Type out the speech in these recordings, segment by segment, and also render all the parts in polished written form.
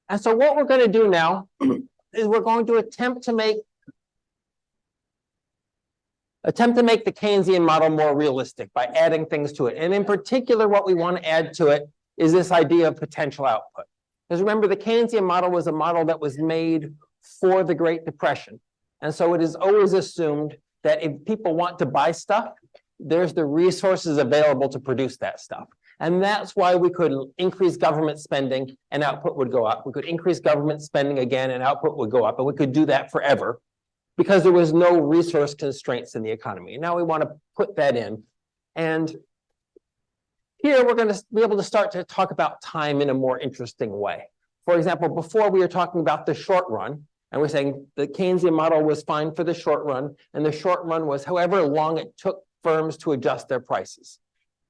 And so what we're going to do now is we're going to attempt to make the Keynesian model more realistic by adding things to it. And in particular, what we want to add to it is this idea of potential output. Because remember, the Keynesian model was a model that was made for the Great Depression. And so it is always assumed that if people want to buy stuff, there's the resources available to produce that stuff. And that's why we could increase government spending and output would go up. We could increase government spending again and output would go up. And we could do that forever because there was no resource constraints in the economy. Now we want to put that in. And here we're going to be able to start to talk about time in a more interesting way. For example, before we were talking about the short run, and we're saying the Keynesian model was fine for the short run, and the short run was however long it took firms to adjust their prices.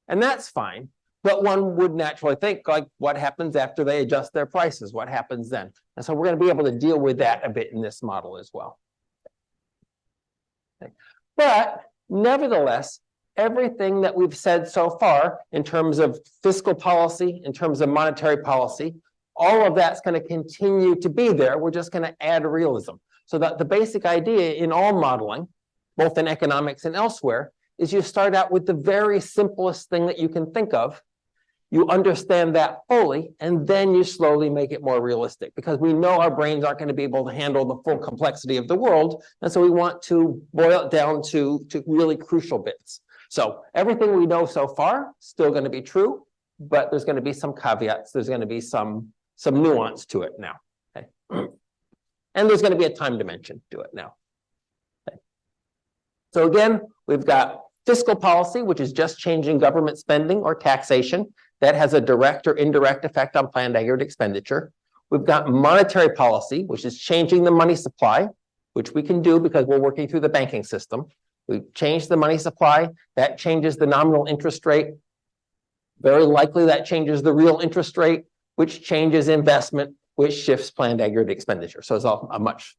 And that's fine, but one would naturally think, like, what happens after they adjust their prices? What happens then? And so we're going to be able to deal with that a bit in this model as well. But nevertheless, everything that we've said so far in terms of fiscal policy, in terms of monetary policy, all of that's going to continue to be there. We're just going to add realism. So that the basic idea in all modeling, both in economics and elsewhere, is you start out with the very simplest thing that you can think of. You understand that fully, and then you slowly make it more realistic, because we know our brains aren't going to be able to handle the full complexity of the world. And so we want to boil it down to really crucial bits. So everything we know so far still going to be true, but there's going to be some caveats. There's going to be some nuance to it now. Okay? And there's going to be a time dimension to it now. Okay. So again, we've got fiscal policy, which is just changing government spending or taxation. That has a direct or indirect effect on planned aggregate expenditure. We've got monetary policy, which is changing the money supply, which we can do because we're working through the banking system. We change the money supply, that changes the nominal interest rate. Very likely that changes the real interest rate, which changes investment, which shifts planned aggregate expenditure. So it's a much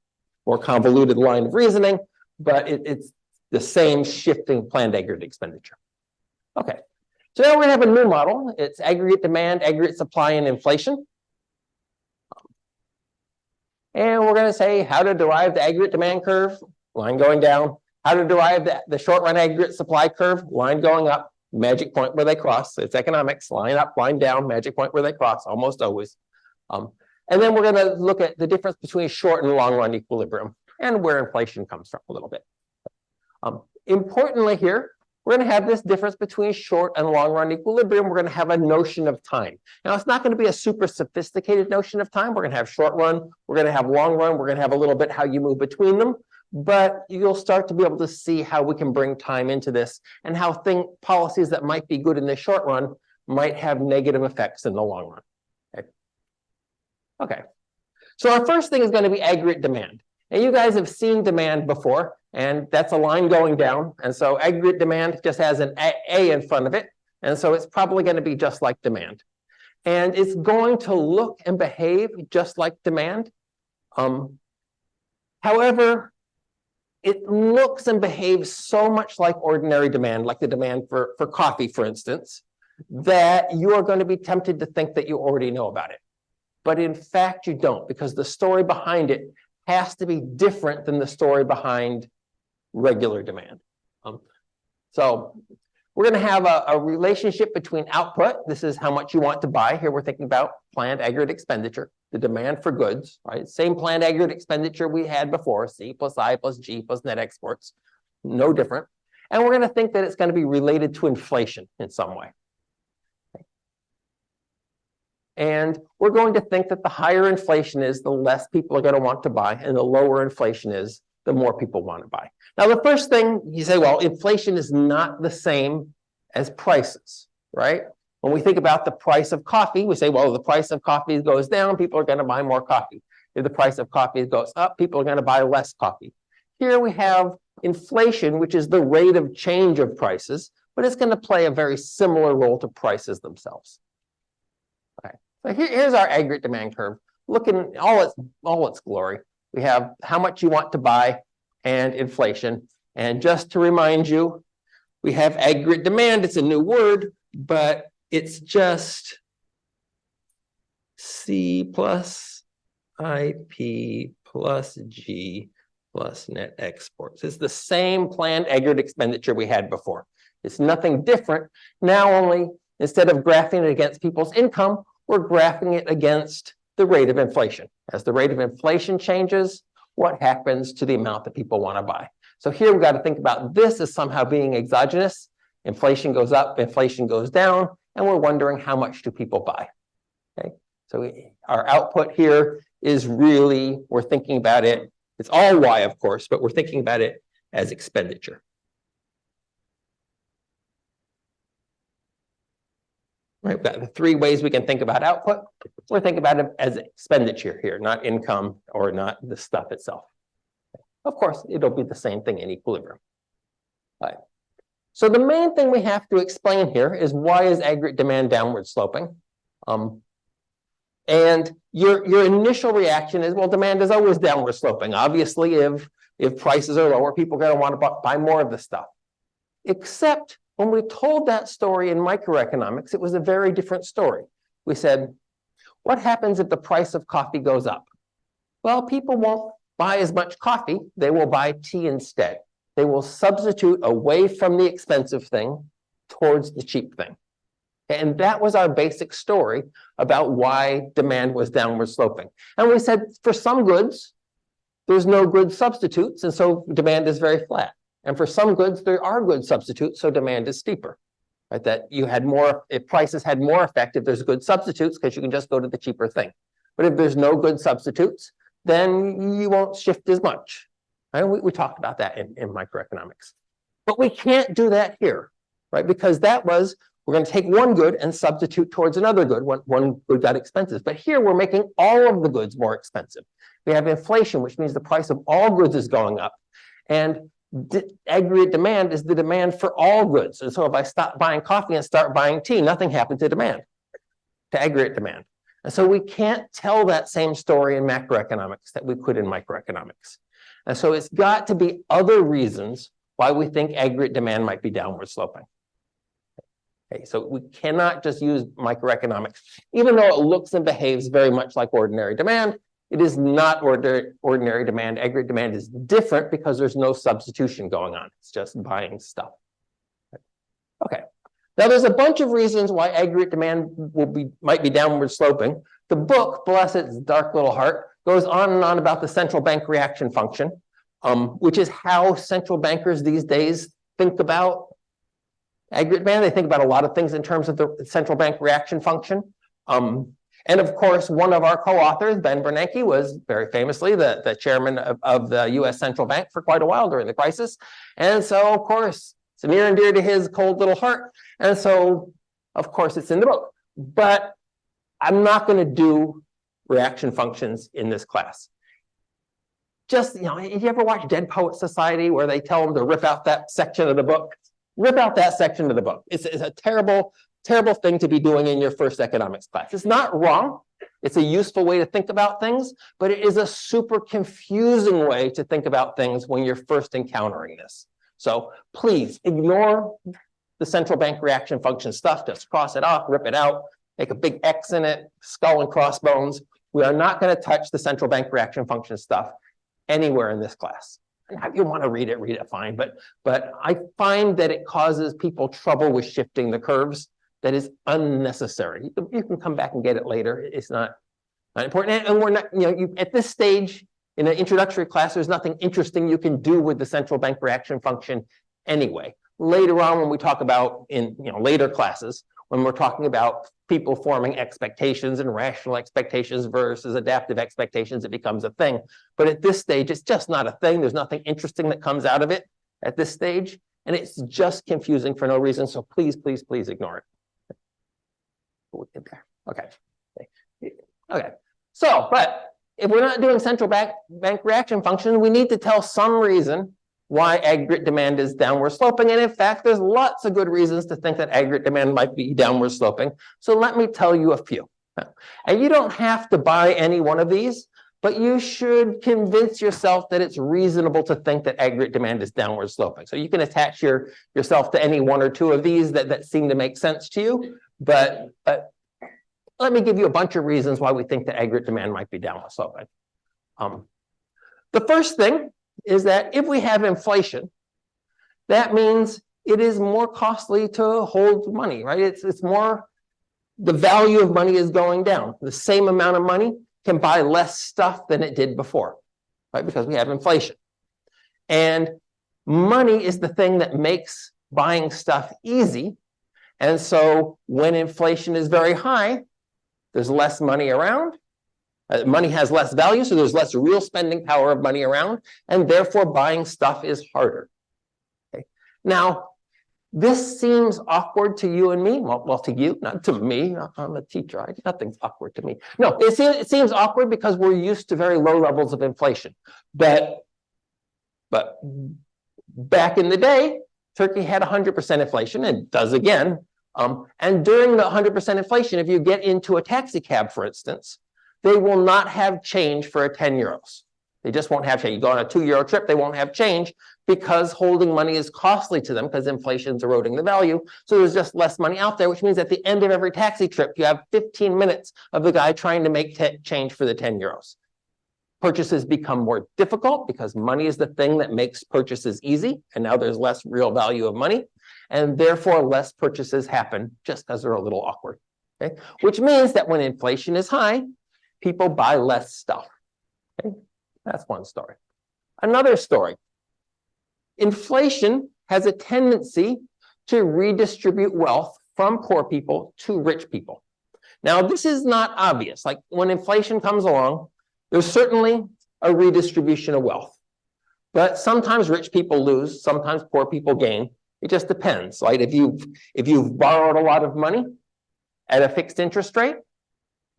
more convoluted line of reasoning, but it's the same shifting planned aggregate expenditure. Okay, so now we're going to have a new model. It's aggregate demand, aggregate supply, and inflation. And we're going to say how to derive the aggregate demand curve, line going down. How to derive the short-run aggregate supply curve, line going up, magic point where they cross. It's economics, line up, line down, magic point where they cross, almost always. And then we're going to look at the difference between short and long-run equilibrium and where inflation comes from a little bit. Importantly here, we're going to have this difference between short and long-run equilibrium. We're going to have a notion of time. Now, it's not going to be a super sophisticated notion of time. We're going to have short run. We're going to have long run. We're going to have a little bit how you move between them. But you'll start to be able to see how we can bring time into this and how policies that might be good in the short run might have negative effects in the long run. Okay. So our first thing is going to be aggregate demand. And you guys have seen demand before, and that's a line going down. And so aggregate demand just has an A in front of it. And so it's probably going to be just like demand. And it's going to look and behave just like demand. However, it looks and behaves so much like ordinary demand, like the demand for coffee, for instance, that you are going to be tempted to think that you already know about it. But in fact, you don't, because the story behind it has to be different than the story behind regular demand. So we're going to have a relationship between output. This is how much you want to buy. Here we're thinking about planned aggregate expenditure, the demand for goods, right? Same planned aggregate expenditure we had before, C plus I plus G plus net exports, no different. And we're going to think that it's going to be related to inflation in some way. And we're going to think that the higher inflation is, the less people are going to want to buy, and the lower inflation is, the more people want to buy. Now, the first thing you say, well, inflation is not the same as prices, right? When we think about the price of coffee, we say, well, if the price of coffee goes down, people are going to buy more coffee. If the price of coffee goes up, people are going to buy less coffee. Here we have inflation, which is the rate of change of prices, but it's going to play a very similar role to prices themselves. Okay, so here's our aggregate demand curve. Look in all its glory. We have how much you want to buy and inflation. And just to remind you, we have aggregate demand. It's a new word, but it's just C plus IP plus G plus net exports. It's the same planned aggregate expenditure we had before. It's nothing different. Now only, instead of graphing it against people's income, we're graphing it against the rate of inflation. As the rate of inflation changes, what happens to the amount that people want to buy? So here we've got to think about this as somehow being exogenous. Inflation goes up, inflation goes down, and we're wondering how much do people buy? Okay, so our output here is really, we're thinking about it, it's all Y, of course, but we're thinking about it as expenditure. Right, we've got the three ways we can think about output. We're thinking about it as expenditure here, not income or not the stuff itself. Of course, it'll be the same thing in equilibrium. All right. So the main thing we have to explain here is why is aggregate demand downward sloping? And your initial reaction is, well, demand is always downward sloping. Obviously, if prices are lower, people are going to want to buy more of the stuff. Except when we told that story in microeconomics, it was a very different story. We said, what happens if the price of coffee goes up? Well, people won't buy as much coffee. They will buy tea instead. They will substitute away from the expensive thing towards the cheap thing. And that was our basic story about why demand was downward sloping. And we said for some goods, there's no good substitutes, and so demand is very flat. And for some goods, there are good substitutes, so demand is steeper. Right? That you had more, if prices had more effect if there's good substitutes, because you can just go to the cheaper thing. But if there's no good substitutes, then you won't shift as much. Right? We talked about that in microeconomics. But we can't do that here, right? Because that was, we're going to take one good and substitute towards another good. One good got expensive. But here we're making all of the goods more expensive. We have inflation, which means the price of all goods is going up. And aggregate demand is the demand for all goods. And so if I stop buying coffee and start buying tea, nothing happened to demand, to aggregate demand. And so we can't tell that same story in macroeconomics that we could in microeconomics. And so it's got to be other reasons why we think aggregate demand might be downward sloping. Okay, so we cannot just use microeconomics. Even though it looks and behaves very much like ordinary demand, it is not ordinary demand. Aggregate demand is different because there's no substitution going on. It's just buying stuff. Okay. Now there's a bunch of reasons why aggregate demand might be downward sloping. The book, bless its dark little heart, goes on and on about the central bank reaction function, which is how central bankers these days think about aggregate demand. They think about a lot of things in terms of the central bank reaction function. And of course, one of our co-authors, Ben Bernanke, was very famously the chairman of the US Central Bank for quite a while during the crisis. And so, of course, it's near and dear to his cold little heart. And so, of course, it's in the book. But I'm not going to do reaction functions in this class. Just, if you ever watch Dead Poet Society where they tell them to rip out that section of the book, rip out that section of the book. It's a terrible thing to be doing in your first economics class. It's not wrong. It's a useful way to think about things, but it is a super confusing way to think about things when you're first encountering this. So please ignore the central bank reaction function stuff. Just cross it off, rip it out, make a big X in it, skull and crossbones. We are not going to touch the central bank reaction function stuff anywhere in this class. And if you want to read it fine. But I find that it causes people trouble with shifting the curves. That is unnecessary. You can come back and get it later. It's not important. And we're not, at this stage in an introductory class, there's nothing interesting you can do with the central bank reaction function anyway. Later on, when we talk about in later classes, when we're talking about people forming expectations and rational expectations versus adaptive expectations, it becomes a thing. But at this stage, it's just not a thing. There's nothing interesting that comes out of it at this stage. And it's just confusing for no reason. So please, please, please ignore it. Okay. Okay. So, but if we're not doing central bank reaction function, we need to tell some reason why aggregate demand is downward sloping. And in fact, there's lots of good reasons to think that aggregate demand might be downward sloping. So let me tell you a few. And you don't have to buy any one of these, but you should convince yourself that it's reasonable to think that aggregate demand is downward sloping. So you can attach yourself to any one or two of these that seem to make sense to you. But let me give you a bunch of reasons why we think the aggregate demand might be downward sloping. The first thing is that if we have inflation, that means it is more costly to hold money, right? It's more, the value of money is going down. The same amount of money can buy less stuff than it did before, right? Because we have inflation. And money is the thing that makes buying stuff easy. And so when inflation is very high, there's less money around. Money has less value, so there's less real spending power of money around, and therefore buying stuff is harder. Okay. Now, this seems awkward to you and me. Well, to you, not to me. I'm a teacher. Nothing's awkward to me. No, it seems awkward because we're used to very low levels of inflation. But back in the day, Turkey had 100% inflation and does again. And during the 100% inflation, if you get into a taxi cab, for instance, they will not have change for 10 euros. They just won't have change. You go on a €2 trip, they won't have change because holding money is costly to them because inflation is eroding the value. So there's just less money out there, which means at the end of every taxi trip, you have 15 minutes of the guy trying to make change for the 10 euros. Purchases become more difficult because money is the thing that makes purchases easy. And now there's less real value of money. And therefore, less purchases happen just because they're a little awkward. Okay? Which means that when inflation is high, people buy less stuff. Okay? That's one story. Another story. Inflation has a tendency to redistribute wealth from poor people to rich people. Now, this is not obvious. Like when inflation comes along, there's certainly a redistribution of wealth. But sometimes rich people lose, sometimes poor people gain. It just depends, right? If you've borrowed a lot of money at a fixed interest rate,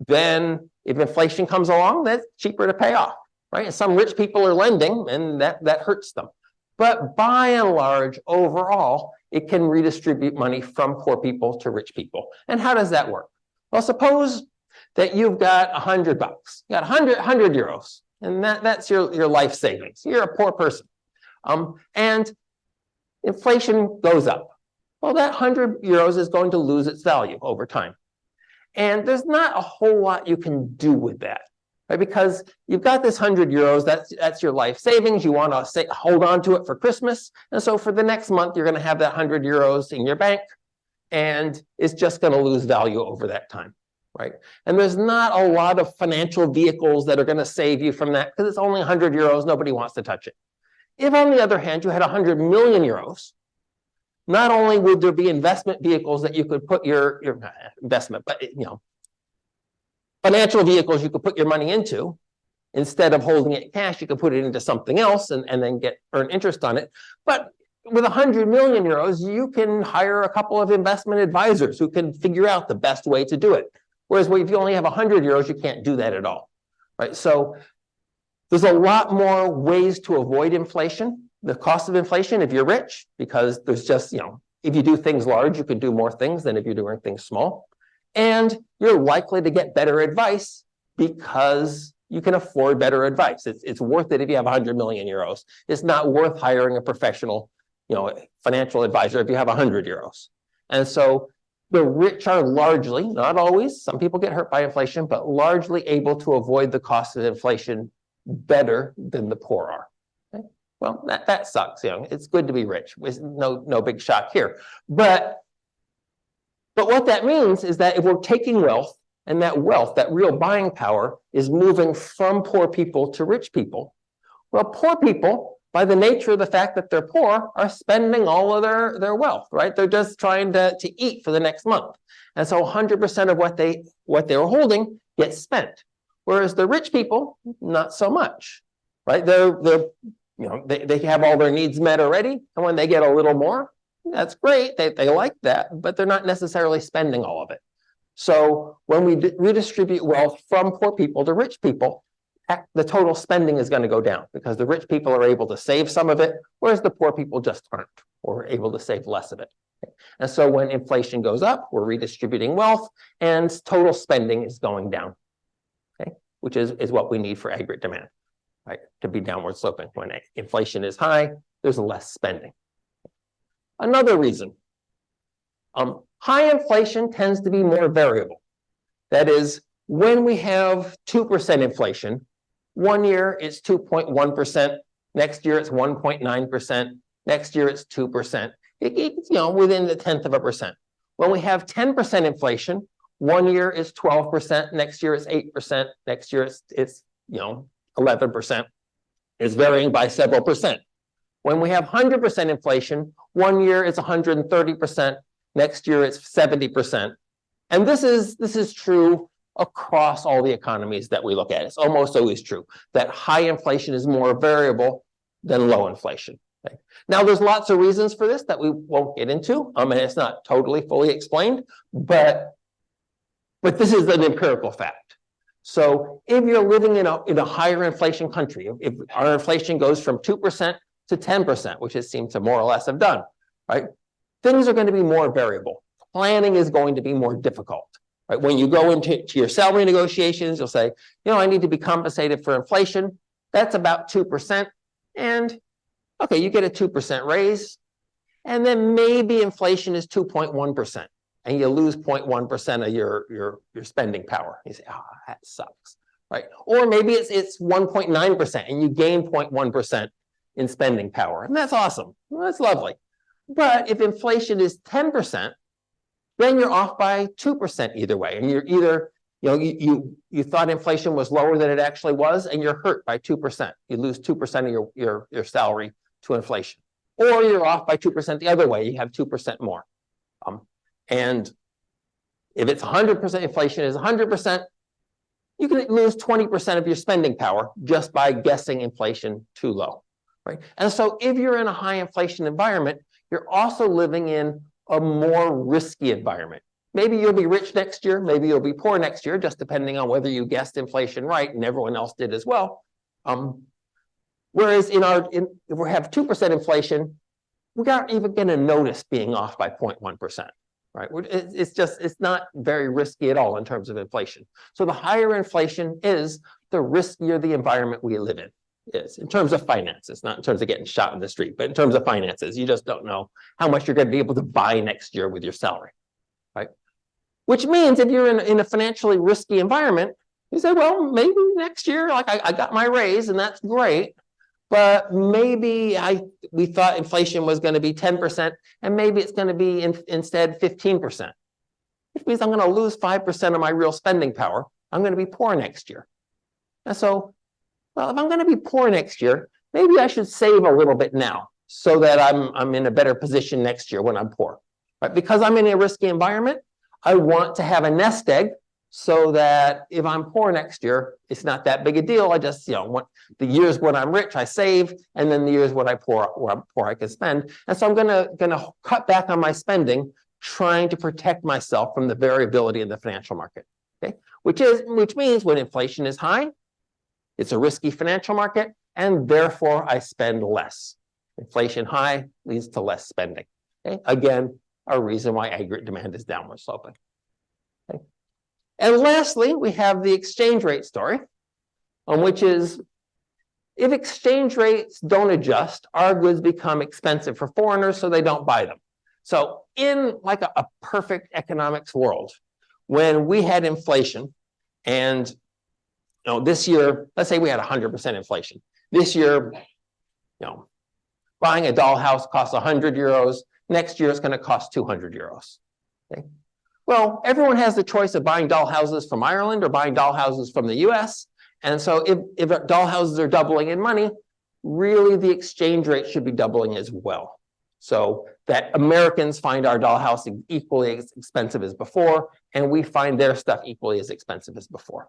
then if inflation comes along, that's cheaper to pay off, right? And some rich people are lending, and that hurts them. But by and large, overall, it can redistribute money from poor people to rich people. And how does that work? Well, suppose that you've got $100. You got 100 euros, and that's your life savings. You're a poor person. And inflation goes up. Well, that 100 euros is going to lose its value over time. And there's not a whole lot you can do with that, right? Because you've got this 100 euros, that's your life savings. You want to hold on to it for Christmas. And so for the next month, you're going to have that 100 euros in your bank, and it's just going to lose value over that time, right? And there's not a lot of financial vehicles that are going to save you from that because it's only 100 euros. Nobody wants to touch it. If, on the other hand, you had 100 million euros, not only would there be investment vehicles that you could put your investment, but financial vehicles you could put your money into, instead of holding it cash, you could put it into something else and then earn interest on it. But with 100 million euros, you can hire a couple of investment advisors who can figure out the best way to do it. Whereas if you only have 100 euros, you can't do that at all, right? So there's a lot more ways to avoid inflation. The cost of inflation if you're rich, because there's just, if you do things large, you can do more things than if you're doing things small. And you're likely to get better advice because you can afford better advice. It's worth it if you have 100 million euros. It's not worth hiring a professional, financial advisor if you have 100 euros. And so the rich are largely, not always, some people get hurt by inflation, but largely able to avoid the cost of inflation better than the poor are. Okay? Well, that sucks. It's good to be rich. There's no big shock here. But what that means is that if we're taking wealth, and that wealth, that real buying power, is moving from poor people to rich people, well, poor people, by the nature of the fact that they're poor, are spending all of their wealth, right? They're just trying to eat for the next month. And so 100% of what they were holding gets spent. Whereas the rich people, not so much, right? They have all their needs met already. And when they get a little more, that's great. They like that, but they're not necessarily spending all of it. So when we redistribute wealth from poor people to rich people, the total spending is going to go down because the rich people are able to save some of it, whereas the poor people just aren't, or are able to save less of it. And so when inflation goes up, we're redistributing wealth and total spending is going down, okay? Which is what we need for aggregate demand, right? To be downward sloping. When inflation is high, there's less spending. Another reason, high inflation tends to be more variable. That is, when we have 2% inflation, one year it's 2.1%, next year it's 1.9%, next year it's 2%. It's within the 0.1%. When we have 10% inflation, one year is 12%, next year it's 8%, next year it's 11%. It's varying by several percent. When we have 100% inflation, one year it's 130%, next year it's 70%. And this is true across all the economies that we look at. It's almost always true that high inflation is more variable than low inflation. Okay? Now, there's lots of reasons for this that we won't get into. And it's not totally fully explained, but this is an empirical fact. So if you're living in a higher inflation country, if our inflation goes from 2% to 10%, which it seems to more or less have done, right? Things are going to be more variable. Planning is going to be more difficult. Right? When you go into your salary negotiations, you'll say, I need to be compensated for inflation. That's about 2%. And okay, you get a 2% raise. And then maybe inflation is 2.1%. And you lose 0.1% of your spending power. You say, that sucks. Right? Or maybe it's 1.9% and you gain 0.1% in spending power. And that's awesome. Well, that's lovely. But if inflation is 10%, then you're off by 2% either way. And you're either, you thought inflation was lower than it actually was, and you're hurt by 2%. You lose 2% of your salary to inflation. Or you're off by 2% the other way. You have 2% more. And if it's 100%, inflation is 100%, you can lose 20% of your spending power just by guessing inflation too low. Right? And so if you're in a high inflation environment, you're also living in a more risky environment. Maybe you'll be rich next year, maybe you'll be poor next year, just depending on whether you guessed inflation right and everyone else did as well. Whereas if we have 2% inflation, we're not even going to notice being off by 0.1%. Right? It's not very risky at all in terms of inflation. So the higher inflation is, the riskier the environment we live in is, in terms of finances, not in terms of getting shot in the street, but in terms of finances. You just don't know how much you're going to be able to buy next year with your salary, right? Which means if you're in a financially risky environment, you say, well, maybe next year, like I got my raise and that's great, but maybe we thought inflation was going to be 10% and maybe it's going to be instead 15%, which means I'm going to lose 5% of my real spending power. I'm going to be poor next year. And so, well, if I'm going to be poor next year, maybe I should save a little bit now so that I'm in a better position next year when I'm poor. Right? Because I'm in a risky environment, I want to have a nest egg so that if I'm poor next year, it's not that big a deal. I just, want the years when I'm rich, I save, and then the years when I'm poor, I can spend. And so I'm gonna cut back on my spending, trying to protect myself from the variability in the financial market. Okay, which means when inflation is high, it's a risky financial market, and therefore I spend less. Inflation high leads to less spending. Okay? Again, a reason why aggregate demand is downward sloping. Okay? And lastly, we have the exchange rate story, which is, if exchange rates don't adjust, our goods become expensive for foreigners, so they don't buy them. So in like a perfect economics world, when we had inflation, and this year, let's say we had 100% inflation. This year, buying a dollhouse costs 100 euros. Next year, it's going to cost 200 euros. Okay? Well, everyone has the choice of buying dollhouses from Ireland or buying dollhouses from the US. And so if dollhouses are doubling in money, really the exchange rate should be doubling as well. So that Americans find our dollhouse equally as expensive as before, and we find their stuff equally as expensive as before.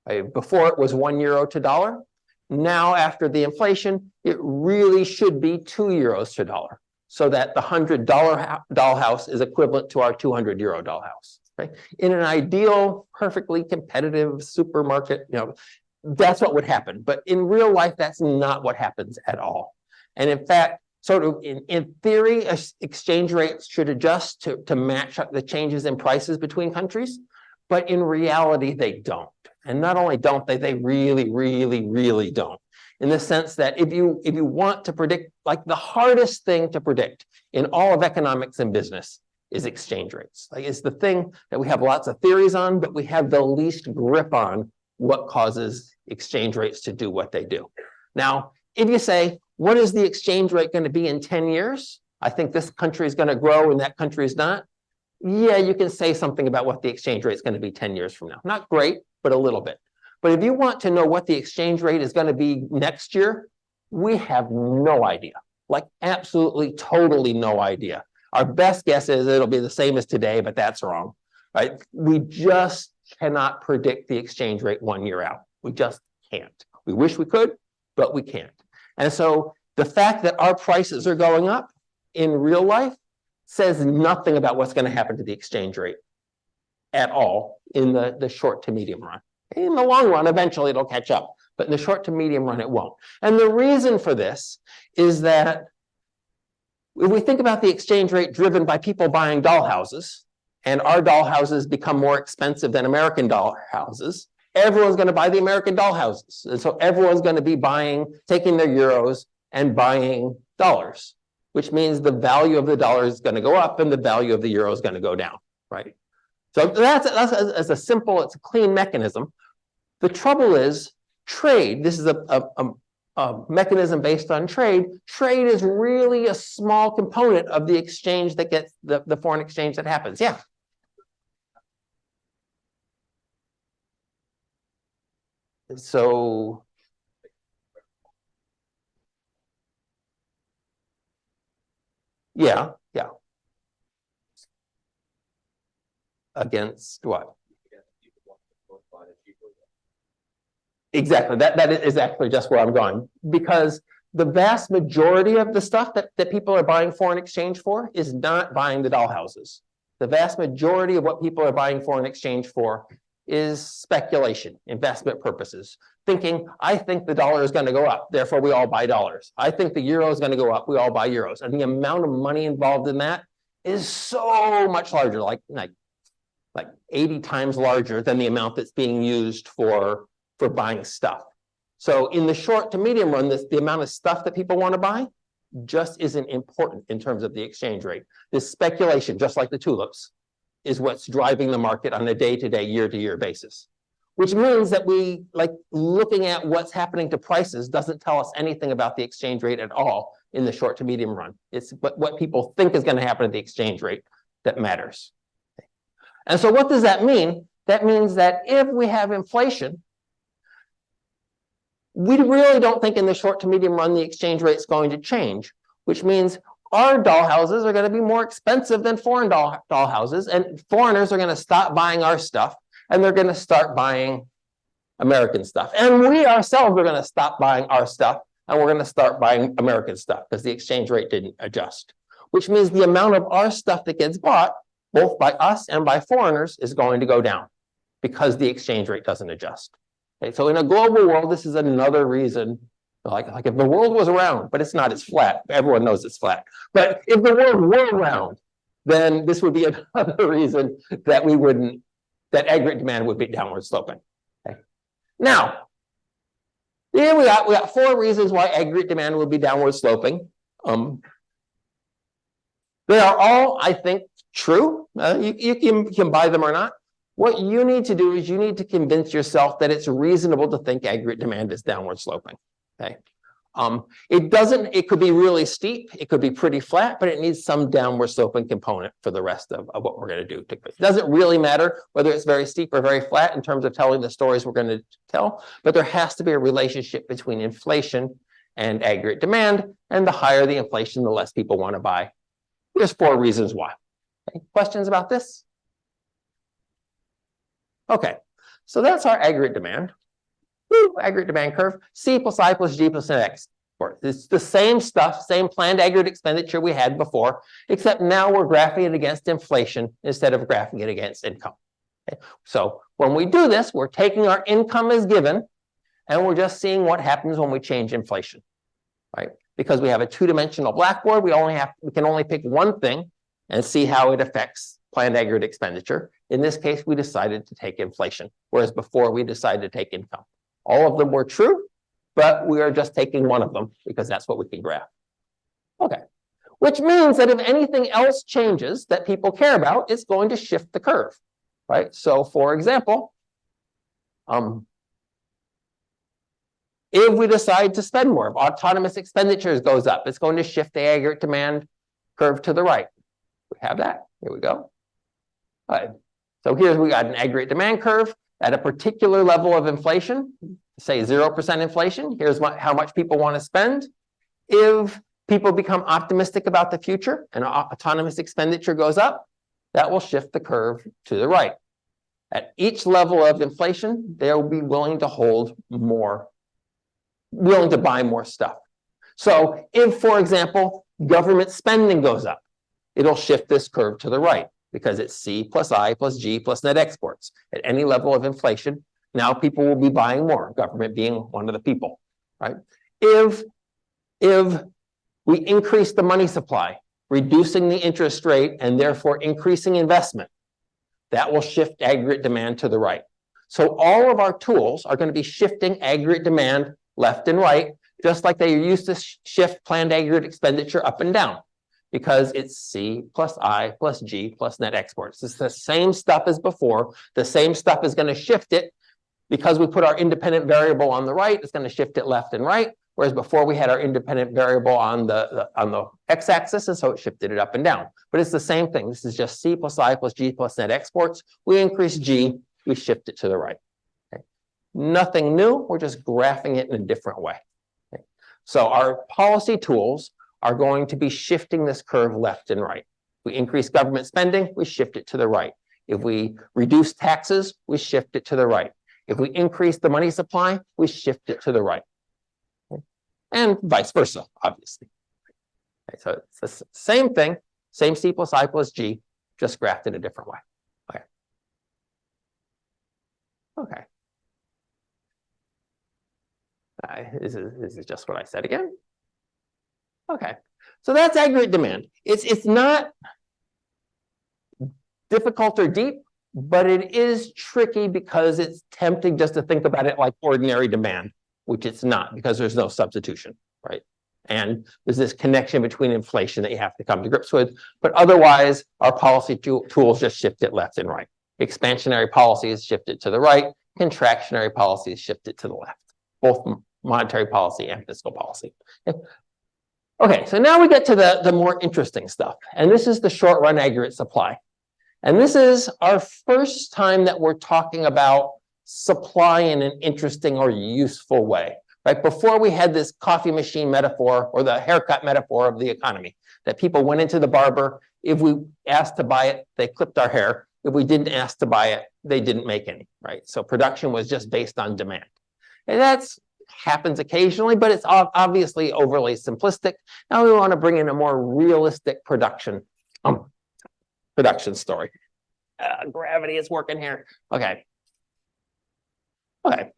Right? Before it was €1 to dollar. Now, after the inflation, it really should be €2 to dollar, so that the $100 dollhouse is equivalent to our €200 dollhouse. Right? In an ideal, perfectly competitive supermarket, that's what would happen. But in real life, that's not what happens at all. And in fact, sort of in theory, exchange rates should adjust to match up the changes in prices between countries. But in reality, they don't. And not only don't they really, really, really don't. In the sense that if you want to predict, like the hardest thing to predict in all of economics and business is exchange rates. Like, it's the thing that we have lots of theories on, but we have the least grip on what causes exchange rates to do what they do. Now, if you say, what is the exchange rate going to be in 10 years? I think this country is going to grow and that country is not. Yeah, you can say something about what the exchange rate is going to be 10 years from now. Not great, but a little bit. But if you want to know what the exchange rate is going to be next year, we have no idea. Like, absolutely, totally no idea. Our best guess is it'll be the same as today, but that's wrong, right? We just cannot predict the exchange rate 1 year out. We just can't. We wish we could, but we can't. And so the fact that our prices are going up in real life says nothing about what's going to happen to the exchange rate at all in the short to medium run. In the long run, eventually it'll catch up, but in the short to medium run, it won't. And the reason for this is that if we think about the exchange rate driven by people buying dollhouses, and our dollhouses become more expensive than American dollhouses, everyone's going to buy the American dollhouses. And so everyone's going to be taking their euros and buying dollars, which means the value of the dollar is going to go up and the value of the euro is going to go down, right? So that's as a simple, it's a clean mechanism. The trouble is trade. This is a mechanism based on trade. Trade is really a small component of the exchange that gets the foreign exchange that happens. Yeah. So yeah. Against what? Exactly. That is actually just where I'm going. Because the vast majority of the stuff that people are buying foreign exchange for is not buying the dollhouses. The vast majority of what people are buying foreign exchange for is speculation, investment purposes. Thinking, I think the dollar is going to go up, therefore we all buy dollars. I think the euro is going to go up, we all buy euros. And the amount of money involved in that is so much larger, like 80 times larger than the amount that's being used for buying stuff. So in the short to medium run, the amount of stuff that people want to buy just isn't important in terms of the exchange rate. This speculation, just like the tulips, is what's driving the market on a day-to-day, year-to-year basis. Which means that looking at what's happening to prices doesn't tell us anything about the exchange rate at all in the short to medium run. It's what people think is going to happen to the exchange rate that matters. And so what does that mean? That means that if we have inflation, we really don't think in the short to medium run the exchange rate is going to change, which means our dollhouses are going to be more expensive than foreign dollhouses, and foreigners are going to stop buying our stuff, and they're going to start buying American stuff. And we ourselves are going to stop buying our stuff, and we're going to start buying American stuff because the exchange rate didn't adjust, which means the amount of our stuff that gets bought, both by us and by foreigners, is going to go down because the exchange rate doesn't adjust. Okay, so in a global world, this is another reason, like if the world was round, but it's not, it's flat. Everyone knows it's flat. But if the world were round, then this would be another reason that that aggregate demand would be downward sloping. Okay. Now, here we got 4 reasons why aggregate demand would be downward sloping. They are all, I think, true. You can buy them or not. What you need to do is you need to convince yourself that it's reasonable to think aggregate demand is downward sloping. Okay. It could be really steep, it could be pretty flat, but it needs some downward sloping component for the rest of what we're going to do. It doesn't really matter whether it's very steep or very flat in terms of telling the stories we're going to tell, but there has to be a relationship between inflation and aggregate demand, and the higher the inflation, the less people want to buy. There's 4 reasons why. Okay. Questions about this? Okay, so that's our aggregate demand. Aggregate demand curve, C plus I plus G plus X. It's the same stuff, same planned aggregate expenditure we had before, except now we're graphing it against inflation instead of graphing it against income. Okay? So when we do this, we're taking our income as given, and we're just seeing what happens when we change inflation, right? Because we have a 2-dimensional blackboard, we can only pick one thing and see how it affects planned aggregate expenditure. In this case, we decided to take inflation, whereas before we decided to take income. All of them were true, but we are just taking one of them because that's what we can graph. Okay. which means that if anything else changes that people care about, it's going to shift the curve, right? So for example, if we decide to spend more, if autonomous expenditures goes up, it's going to shift the aggregate demand curve to the right. We have that. Here we go. All right. So here's we got an aggregate demand curve at a particular level of inflation, say 0% inflation. Here's how much people want to spend. If people become optimistic about the future and autonomous expenditure goes up, that will shift the curve to the right. At each level of inflation, they'll be willing to hold more, willing to buy more stuff. So if, for example, government spending goes up, it'll shift this curve to the right because it's C plus I plus G plus net exports. At any level of inflation, now people will be buying more, government being one of the people, right? If we increase the money supply, reducing the interest rate and therefore increasing investment, that will shift aggregate demand to the right. So all of our tools are going to be shifting aggregate demand left and right, just like they used to shift planned aggregate expenditure up and down, because it's C plus I plus G plus net exports. It's the same stuff as before. The same stuff is going to shift it because we put our independent variable on the right. It's going to shift it left and right. Whereas before we had our independent variable on the x-axis, and so it shifted it up and down. But it's the same thing. This is just C plus I plus G plus net exports. We increase G, we shift it to the right. Okay. Nothing new. We're just graphing it in a different way. Okay. So our policy tools are going to be shifting this curve left and right. If we increase government spending, we shift it to the right. If we reduce taxes, we shift it to the right. If we increase the money supply, we shift it to the right. And vice versa, obviously. Okay, so it's the same thing, same C plus I plus G, just graphed in a different way. Okay. Okay. This is just what I said again. Okay. So that's aggregate demand. It's not difficult or deep, but it is tricky because it's tempting just to think about it like ordinary demand, which it's not because there's no substitution, right? And there's this connection between inflation that you have to come to grips with. But otherwise, our policy tools just shift it left and right. Expansionary policies shift it to the right. Contractionary policies shift it to the left, both monetary policy and fiscal policy. Okay, so now we get to the more interesting stuff. And this is the short run aggregate supply. And this is our first time that we're talking about supply in an interesting or useful way, right? Before we had this coffee machine metaphor or the haircut metaphor of the economy, that people went into the barber. If we asked to buy it, they clipped our hair. If we didn't ask to buy it, they didn't make any, right? So production was just based on demand. And that's happens occasionally, but it's obviously overly simplistic. Now we want to bring in a more realistic production story. Gravity is working here. Okay. Okay.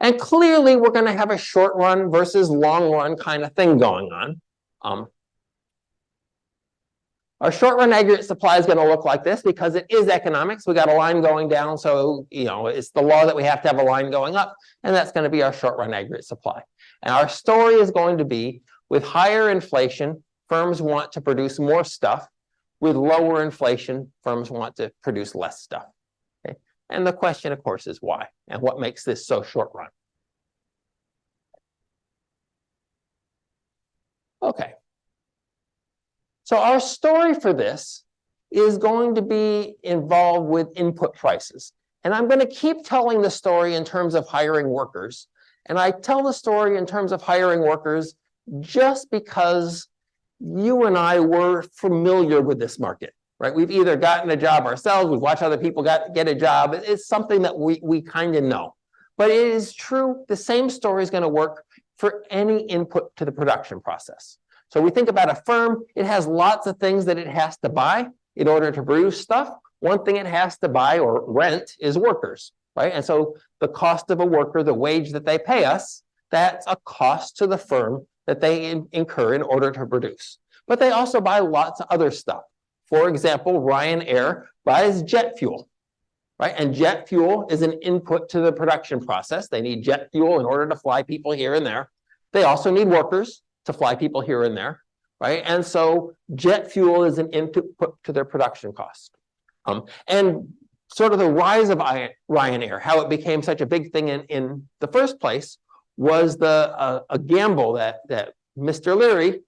And clearly we're going to have a short run versus long run kind of thing going on. Our short run aggregate supply is going to look like this because it is economics. We got a line going down, so it's the law that we have to have a line going up, and that's going to be our short run aggregate supply. And our story is going to be with higher inflation, firms want to produce more stuff. With lower inflation, firms want to produce less stuff. Okay? And the question, of course, is why and what makes this so short run. Okay. So our story for this is going to be involved with input prices. And I'm going to keep telling the story in terms of hiring workers. And I tell the story in terms of hiring workers just because you and I were familiar with this market, right? We've either gotten a job ourselves, we've watched other people get a job. It's something that we kind of know. But it is true, the same story is going to work for any input to the production process. So we think about a firm, it has lots of things that it has to buy in order to produce stuff. One thing it has to buy or rent is workers, right? And so the cost of a worker, the wage that they pay us, that's a cost to the firm that they incur in order to produce. But they also buy lots of other stuff. For example, Ryanair buys jet fuel, right? And jet fuel is an input to the production process. They need jet fuel in order to fly people here and there. They also need workers to fly people here and there. right? And so jet fuel is an input to their production cost. And sort of the rise of Ryanair, how it became such a big thing in the first place, was a gamble that Mr. Leary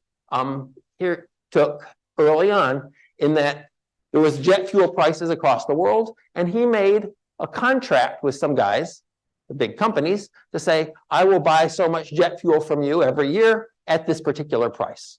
here took early on, in that there was jet fuel prices across the world, and he made a contract with some guys, the big companies, to say, I will buy so much jet fuel from you every year at this particular price.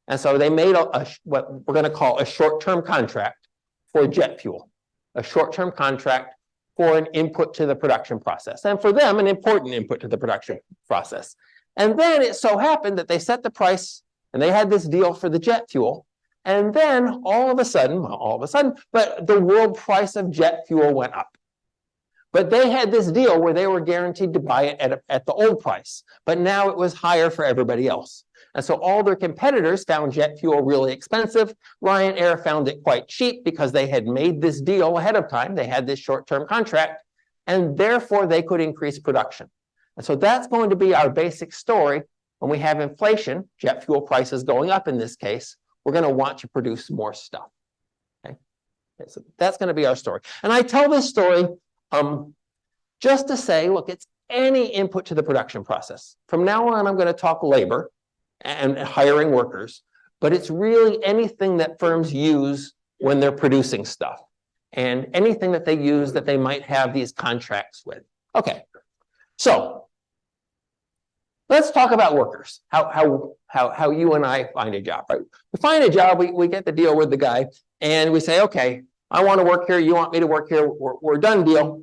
And so they made what we're going to call a short-term contract for jet fuel, a short-term contract for an input to the production process, and for them, an important input to the production process. And then it so happened that they set the price, and they had this deal for the jet fuel. And then all of a sudden, but the world price of jet fuel went up. But they had this deal where they were guaranteed to buy it at the old price, but now it was higher for everybody else. And so all their competitors found jet fuel really expensive. Ryanair found it quite cheap because they had made this deal ahead of time. They had this short-term contract, and therefore they could increase production. And so that's going to be our basic story when we have inflation, jet fuel prices going up in this case. We're going to want to produce more stuff. Okay, so that's going to be our story. And I tell this story just to say, look, it's any input to the production process. From now on, I'm going to talk labor and hiring workers, but it's really anything that firms use when they're producing stuff, and anything that they use that they might have these contracts with. Okay, so let's talk about workers, how you and I find a job, right? We find a job, we get the deal with the guy, and we say, okay, I want to work here, you want me to work here, we're done deal.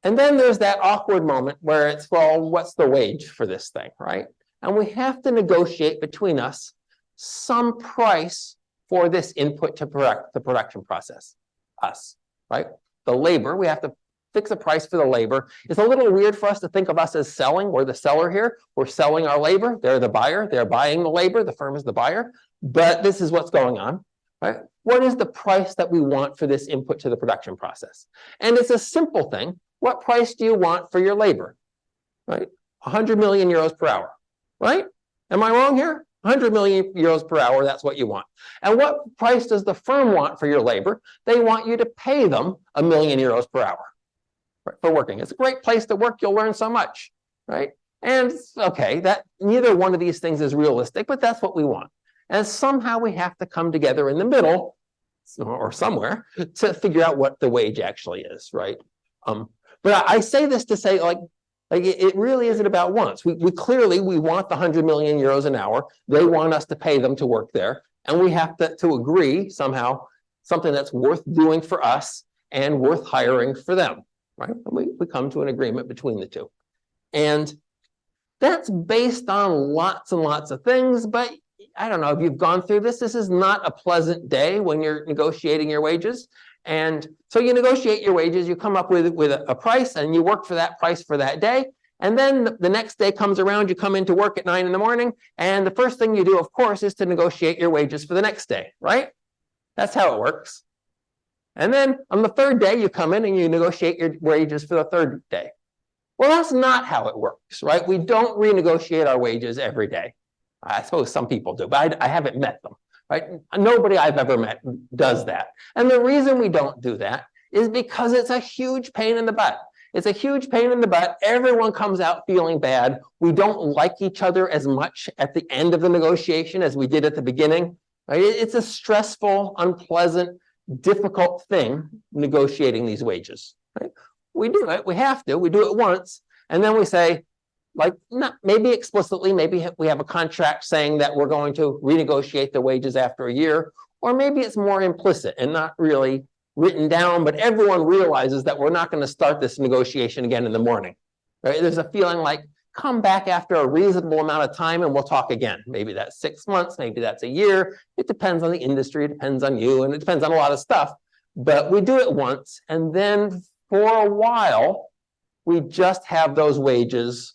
And then there's that awkward moment where it's, well, what's the wage for this thing, right? And we have to negotiate between us some price for this input to the production process, us, right? The labor, we have to fix a price for the labor. It's a little weird for us to think of us as selling. We're the seller here. We're selling our labor. They're the buyer. They're buying the labor. The firm is the buyer. But this is what's going on, right? What is the price that we want for this input to the production process? And it's a simple thing. What price do you want for your labor, right? 100 million euros per hour, right? Am I wrong here? 100 million euros per hour, that's what you want. And what price does the firm want for your labor? They want you to pay them 1 million euros per hour for working. It's a great place to work. You'll learn so much, right? And okay, that neither one of these things is realistic, but that's what we want. And somehow we have to come together in the middle, or somewhere, to figure out what the wage actually is, right? But I say this to say, like it really isn't about wants. We clearly want the 100 million euros an hour. They want us to pay them to work there, and we have to agree somehow something that's worth doing for us and worth hiring for them, right? And we come to an agreement between the two, and that's based on lots and lots of things. But I don't know if you've gone through this. This is not a pleasant day when you're negotiating your wages. And so you negotiate your wages, you come up with a price, and you work for that price for that day. And then the next day comes around, you come into work at 9 in the morning, and the first thing you do, of course, is to negotiate your wages for the next day, right? That's how it works. And then on the third day, you come in and you negotiate your wages for the third day. Well, that's not how it works, right? We don't renegotiate our wages every day. I suppose some people do, but I haven't met them. Right? Nobody I've ever met does that. And the reason we don't do that is because it's a huge pain in the butt. It's a huge pain in the butt. Everyone comes out feeling bad. We don't like each other as much at the end of the negotiation as we did at the beginning. Right? It's a stressful, unpleasant, difficult thing, negotiating these wages. Right? We do it. We have to. We do it once. And then we say, like, not maybe explicitly, maybe we have a contract saying that we're going to renegotiate the wages after a year, or maybe it's more implicit and not really written down, but everyone realizes that we're not going to start this negotiation again in the morning, right? There's a feeling like, come back after a reasonable amount of time and we'll talk again. Maybe that's 6 months, maybe that's a year. It depends on the industry, it depends on you, and it depends on a lot of stuff. But we do it once, and then for a while, we just have those wages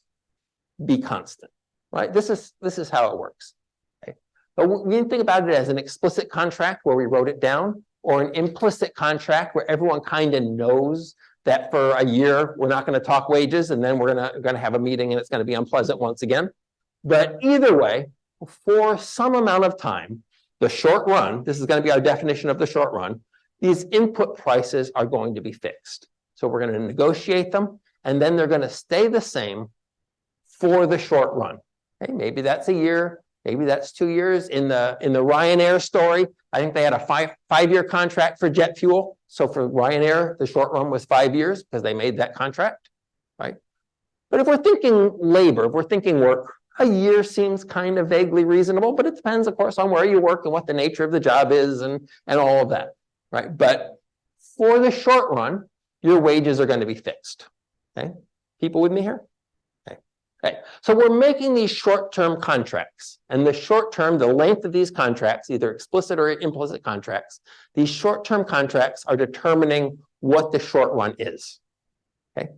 be constant, right? This is how it works. Okay? But we can think about it as an explicit contract where we wrote it down, or an implicit contract where everyone kind of knows that for a year we're not going to talk wages, and then we're going to have a meeting and it's going to be unpleasant once again. But either way, for some amount of time, the short run, this is going to be our definition of the short run, these input prices are going to be fixed. So we're going to negotiate them, and then they're going to stay the same for the short run. Okay, maybe that's a year, maybe that's 2 years. In the Ryanair story, I think they had a five-year contract for jet fuel. So for Ryanair, the short run was 5 years because they made that contract, right? But if we're thinking labor, if we're thinking work, a year seems kind of vaguely reasonable, but it depends, of course, on where you work and what the nature of the job is and all of that, right? But for the short run, your wages are going to be fixed, okay? People with me here? Okay, so we're making these short-term contracts, and the short-term, the length of these contracts, either explicit or implicit contracts, these short-term contracts are determining what the short run is, okay?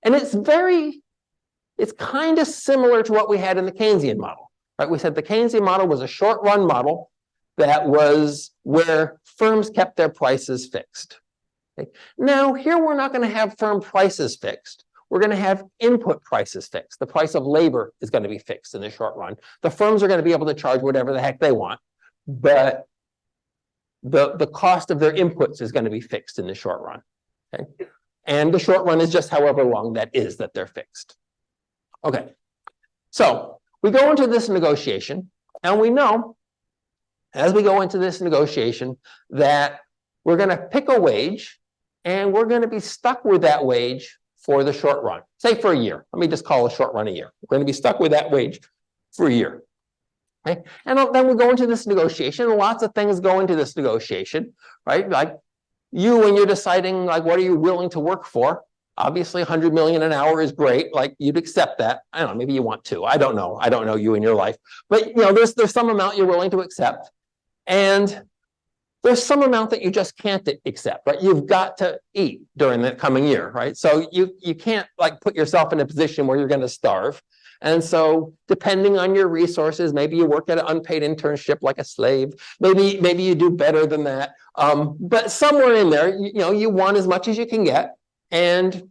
And it's kind of similar to what we had in the Keynesian model, right? We said the Keynesian model was a short-run model that was where firms kept their prices fixed. Okay? Now, here we're not going to have firm prices fixed. We're going to have input prices fixed. The price of labor is going to be fixed in the short run. The firms are going to be able to charge whatever the heck they want, but the cost of their inputs is going to be fixed in the short run. Okay? And the short run is just however long that is that they're fixed. Okay, so we go into this negotiation, and we know as we go into this negotiation that we're going to pick a wage, and we're going to be stuck with that wage for the short run, say for a year. Let me just call a short run a year. We're going to be stuck with that wage for a year. Okay? And then we go into this negotiation, and lots of things go into this negotiation, right? Like you, when you're deciding, like, what are you willing to work for? Obviously, 100 million an hour is great. Like, you'd accept that. I don't know, maybe you want to. I don't know. I don't know you in your life. But, you know, there's some amount you're willing to accept. And there's some amount that you just can't accept, right? You've got to eat during the coming year, right? So you can't, like, put yourself in a position where you're going to starve. And so depending on your resources, maybe you work at an unpaid internship like a slave. Maybe you do better than that. But somewhere in there, you know, you want as much as you can get. And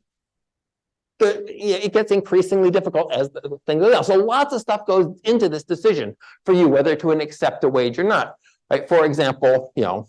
it gets increasingly difficult as the thing goes on. So lots of stuff goes into this decision for you, whether to accept a wage or not. Right? For example, you know,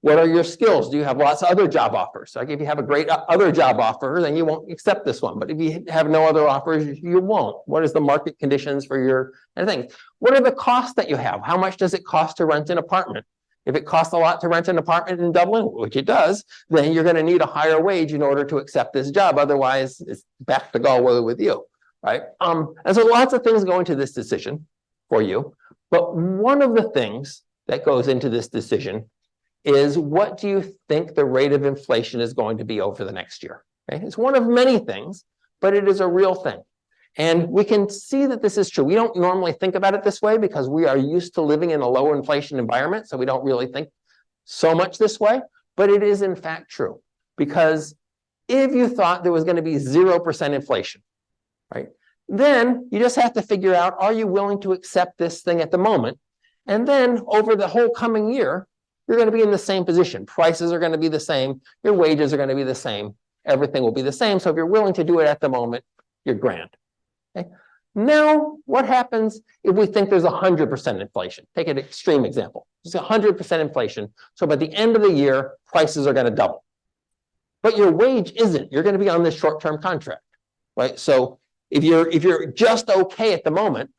what are your skills? Do you have lots of other job offers? Like if you have a great other job offer, then you won't accept this one. But if you have no other offers, you won't. What is the market conditions for your things? What are the costs that you have? How much does it cost to rent an apartment? If it costs a lot to rent an apartment in Dublin, which it does, then you're going to need a higher wage in order to accept this job. Otherwise, it's back to Galway with you, right? And so lots of things go into this decision for you. But one of the things that goes into this decision is, what do you think the rate of inflation is going to be over the next year? Okay? It's one of many things, but it is a real thing. And we can see that this is true. We don't normally think about it this way because we are used to living in a low inflation environment, so we don't really think so much this way, but it is in fact true. Because if you thought there was going to be 0% inflation, right, then you just have to figure out, are you willing to accept this thing at the moment? And then over the whole coming year, you're going to be in the same position. Prices are going to be the same. Your wages are going to be the same. Everything will be the same. So if you're willing to do it at the moment, you're grand. Okay. Now, what happens if we think there's 100% inflation? Take an extreme example. It's 100% inflation. So by the end of the year, prices are going to double. But your wage isn't. You're going to be on this short-term contract, right? So if you're just okay at the moment,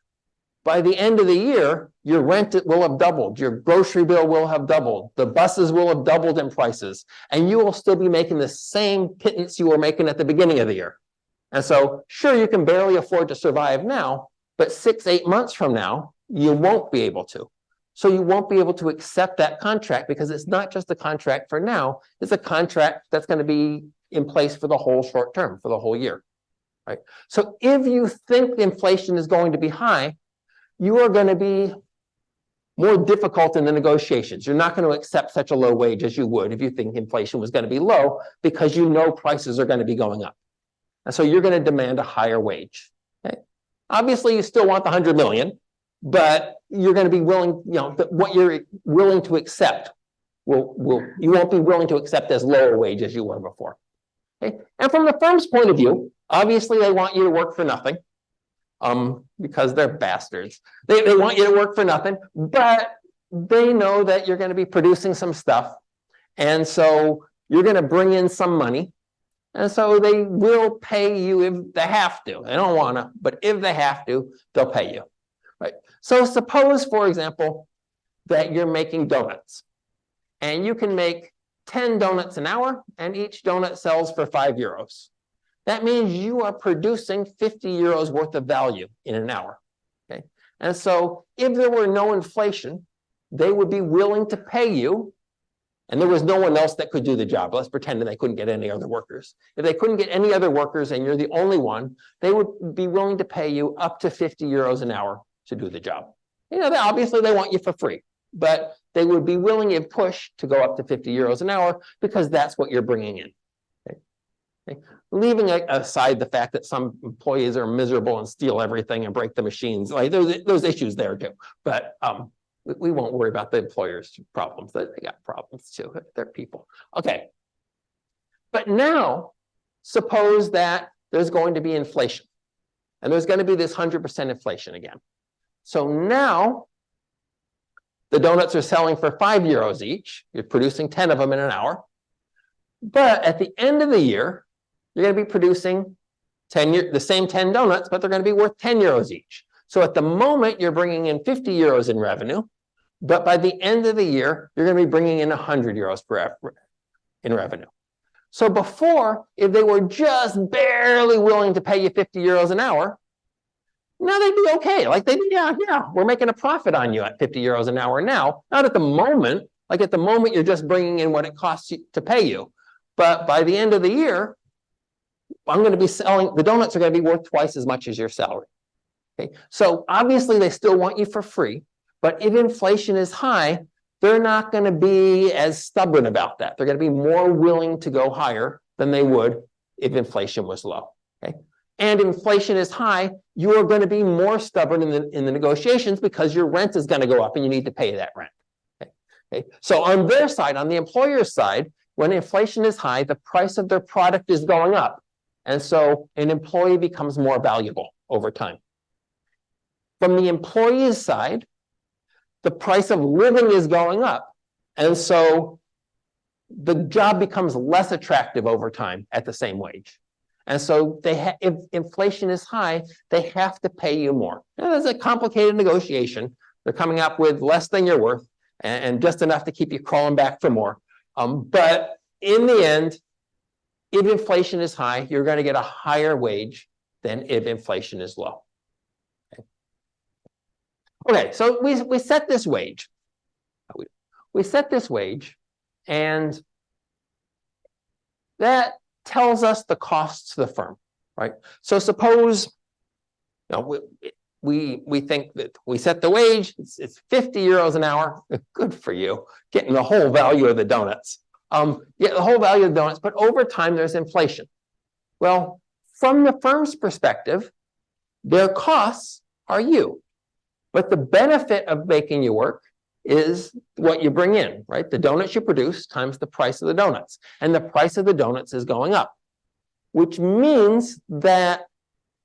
by the end of the year, your rent will have doubled. Your grocery bill will have doubled. The buses will have doubled in prices. And you will still be making the same pittance you were making at the beginning of the year. And so, sure, you can barely afford to survive now, but 6-8 months from now, you won't be able to. So you won't be able to accept that contract because it's not just a contract for now, it's a contract that's going to be in place for the whole short term, for the whole year, right? So if you think the inflation is going to be high, you are going to be more difficult in the negotiations. You're not going to accept such a low wage as you would if you think inflation was going to be low, because you know prices are going to be going up. And so you're going to demand a higher wage. Okay? Obviously, you still want the 100 million, but you're going to be willing, you know, what you're willing to accept you won't be willing to accept as low a wage as you were before. Okay? And from the firm's point of view, obviously they want you to work for nothing. because they're bastards. They want you to work for nothing, but they know that you're going to be producing some stuff. And so you're going to bring in some money. And so they will pay you if they have to. They don't want to, but if they have to, they'll pay you. Right? So suppose, for example, that you're making donuts. And you can make 10 donuts an hour, and each donut sells for €5. That means you are producing €50 worth of value in an hour. Okay? And so if there were no inflation, they would be willing to pay you, and there was no one else that could do the job. Let's pretend that they couldn't get any other workers. If they couldn't get any other workers and you're the only one, they would be willing to pay you up to €50 an hour to do the job. Obviously they want you for free, but they would be willing, if pushed, to go up to €50 an hour because that's what you're bringing in. Okay? Leaving aside the fact that some employees are miserable and steal everything and break the machines, like those issues there too. But we won't worry about the employers' problems. They got problems too. They're people. Okay. But now, suppose that there's going to be inflation. And there's going to be this 100% inflation again. So now, the donuts are selling for €5 each. You're producing 10 of them in an hour. But at the end of the year, you're going to be producing the same 10 donuts, but they're going to be worth €10 each. So at the moment, you're bringing in €50 in revenue. But by the end of the year, you're going to be bringing in €100 in revenue. So before, if they were just barely willing to pay you €50 an hour, now they'd be okay. Like they'd be, yeah, we're making a profit on you at €50 an hour now. Not at the moment. Like at the moment, you're just bringing in what it costs you to pay you. But by the end of the year, I'm going to be selling, the donuts are going to be worth twice as much as your salary. Okay. So obviously, they still want you for free. But if inflation is high, they're not going to be as stubborn about that. They're going to be more willing to go higher than they would if inflation was low. Okay? And if inflation is high, you are going to be more stubborn in the negotiations because your rent is going to go up and you need to pay that rent. Okay? So on their side, on the employer's side, when inflation is high, the price of their product is going up. And so an employee becomes more valuable over time. From the employee's side, the price of living is going up. And so the job becomes less attractive over time at the same wage. And so if inflation is high, they have to pay you more. Now, there's a complicated negotiation. They're coming up with less than you're worth and just enough to keep you crawling back for more. But in the end, if inflation is high, you're going to get a higher wage than if inflation is low. Okay, so we set this wage. We set this wage, and that tells us the costs to the firm, right? So suppose we think that we set the wage, it's €50 an hour. Good for you, getting the whole value of the donuts. Yeah, the whole value of the donuts, but over time there's inflation. Well, from the firm's perspective, their costs are you. But the benefit of making you work is what you bring in, right? The donuts you produce times the price of the donuts. And the price of the donuts is going up, which means that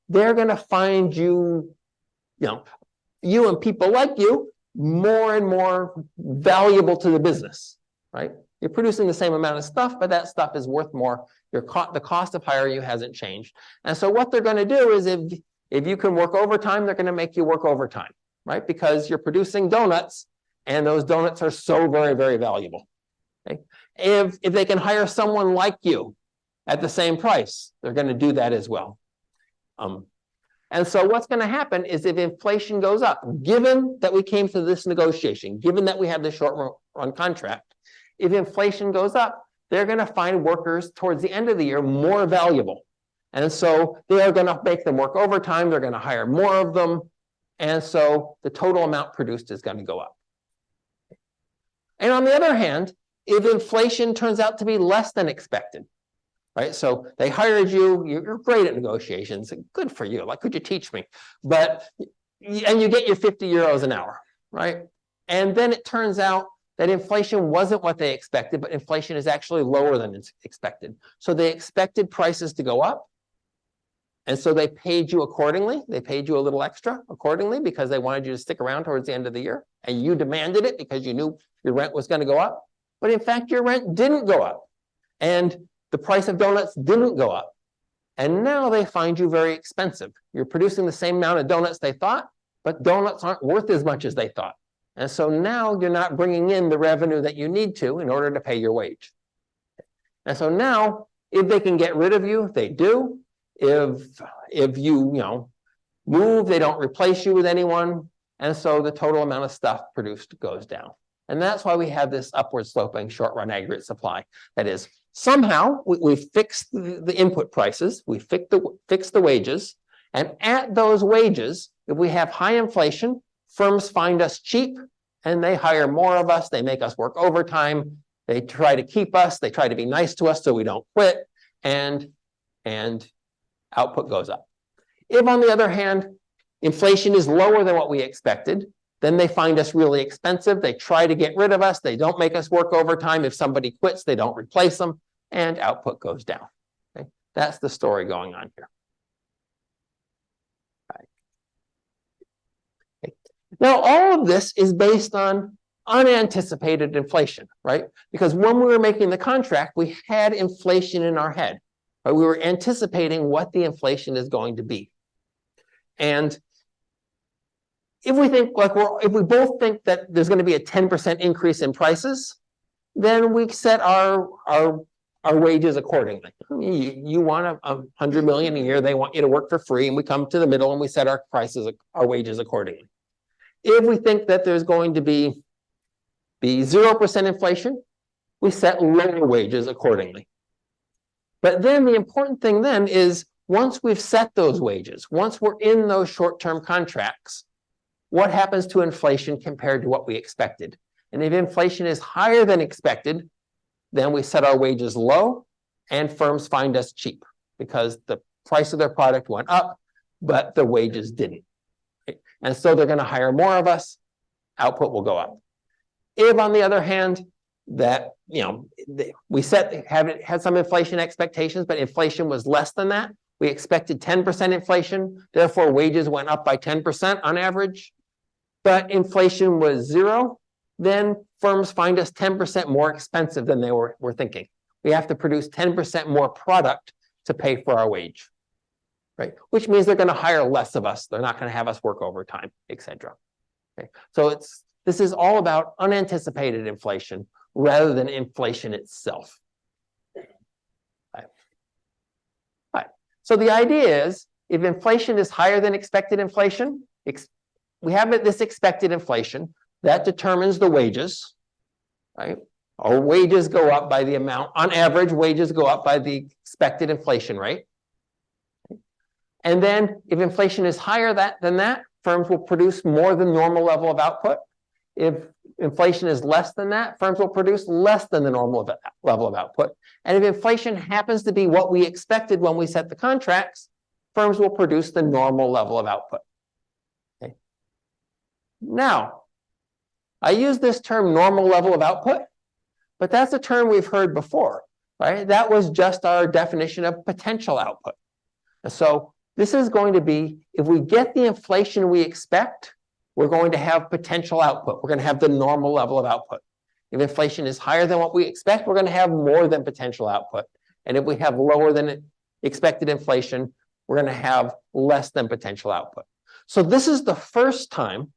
they're going to find you and people like you, more and more valuable to the business, right? You're producing the same amount of stuff, but that stuff is worth more. The cost of hiring you hasn't changed. And so what they're going to do is if you can work overtime, they're going to make you work overtime, right? Because you're producing donuts, and those donuts are so very, very valuable. Okay? If they can hire someone like you at the same price, they're going to do that as well. And so what's going to happen is if inflation goes up, given that we came to this negotiation, given that we have this short-run contract, if inflation goes up, they're going to find workers towards the end of the year more valuable. And so they are going to make them work overtime. They're going to hire more of them. And so the total amount produced is going to go up. And on the other hand, if inflation turns out to be less than expected, right? So they hired you, you're great at negotiations, good for you, like, could you teach me? And you get your €50 an hour, right? And then it turns out that inflation wasn't what they expected, but inflation is actually lower than expected. So they expected prices to go up, And so they paid you accordingly. They paid you a little extra accordingly because they wanted you to stick around towards the end of the year. And you demanded it because you knew your rent was going to go up. But in fact, your rent didn't go up. And the price of donuts didn't go up. And now they find you very expensive. You're producing the same amount of donuts they thought, but donuts aren't worth as much as they thought. And so now you're not bringing in the revenue that you need to in order to pay your wage. And so now, if they can get rid of you, they do. If you move, they don't replace you with anyone. And so the total amount of stuff produced goes down. And that's why we have this upward sloping short run aggregate supply. That is, somehow we fixed the input prices, we fixed the wages, and at those wages, if we have high inflation, firms find us cheap and they hire more of us, they make us work overtime, they try to keep us, they try to be nice to us so we don't quit, and output goes up. If, on the other hand, inflation is lower than what we expected, then they find us really expensive. They try to get rid of us. They don't make us work overtime. If somebody quits, they don't replace them, and output goes down. Okay? That's the story going on here. Right. Okay. Now, all of this is based on unanticipated inflation, right? Because when we were making the contract, we had inflation in our head. Right? We were anticipating what the inflation is going to be. And if we think if we both think that there's going to be a 10% increase in prices, then we set our wages accordingly. You want $100 million a year, they want you to work for free, and we come to the middle and we set our wages accordingly. If we think that there's going to be 0% inflation, we set lower wages accordingly. But then the important thing then is once we've set those wages, once we're in those short-term contracts, what happens to inflation compared to what we expected? And if inflation is higher than expected, then we set our wages low and firms find us cheap because the price of their product went up, but the wages didn't. And so they're going to hire more of us, output will go up. If, on the other hand, that we had some inflation expectations, but inflation was less than that, we expected 10% inflation, therefore wages went up by 10% on average, but inflation was 0, then firms find us 10% more expensive than they were thinking. We have to produce 10% more product to pay for our wage, right? Which means they're going to hire less of us. They're not going to have us work overtime, etc. Okay? So this is all about unanticipated inflation rather than inflation itself. Right. So the idea is, if inflation is higher than expected inflation, we have this expected inflation that determines the wages, right? Our wages go up by the amount, on average, wages go up by the expected inflation rate. And then if inflation is higher than that, firms will produce more than normal level of output. If inflation is less than that, firms will produce less than the normal level of output. And if inflation happens to be what we expected when we set the contracts, firms will produce the normal level of output. Okay. Now, I use this term normal level of output, but that's a term we've heard before, right? That was just our definition of potential output. And so this is going to be, if we get the inflation we expect, we're going to have potential output. We're going to have the normal level of output. If inflation is higher than what we expect, we're going to have more than potential output. And if we have lower than expected inflation, we're going to have less than potential output. So this is the first time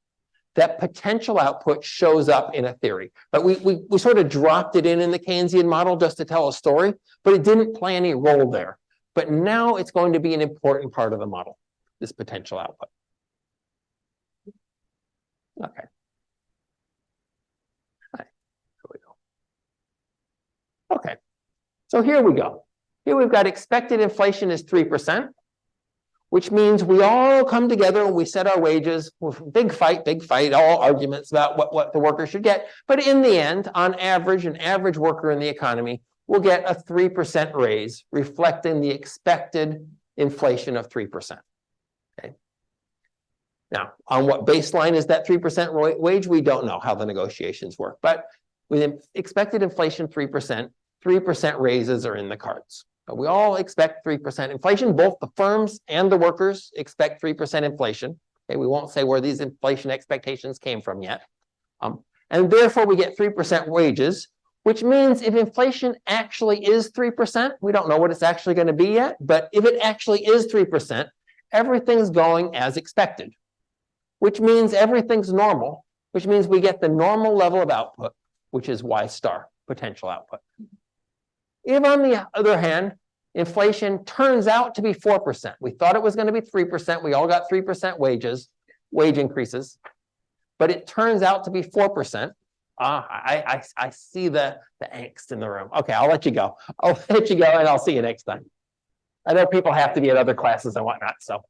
that potential output shows up in a theory. But we sort of dropped it in the Keynesian model just to tell a story, but it didn't play any role there. But now it's going to be an important part of the model, this potential output. Okay. All right. Here we go. Okay. So here we go. Here we've got expected inflation is 3%, which means we all come together and we set our wages. Big fight, all arguments about what the workers should get. But in the end, on average, an average worker in the economy will get a 3% raise, reflecting the expected inflation of 3%. Okay. Now, on what baseline is that 3% wage? We don't know how the negotiations work. But with expected inflation 3%, 3% raises are in the cards. We all expect 3% inflation. Both the firms and the workers expect 3% inflation. Okay, we won't say where these inflation expectations came from yet. And therefore, we get 3% wages, which means if inflation actually is 3%, we don't know what it's actually going to be yet, but if it actually is 3%, everything's going as expected, which means everything's normal, which means we get the normal level of output, which is Y star, potential output. If, on the other hand, inflation turns out to be 4%, we thought it was going to be 3%, we all got 3% wage increases, but it turns out to be 4%. I see the angst in the room. Okay, I'll let you go. I'll let you go and I'll see you next time. I know people have to be at other classes and whatnot, so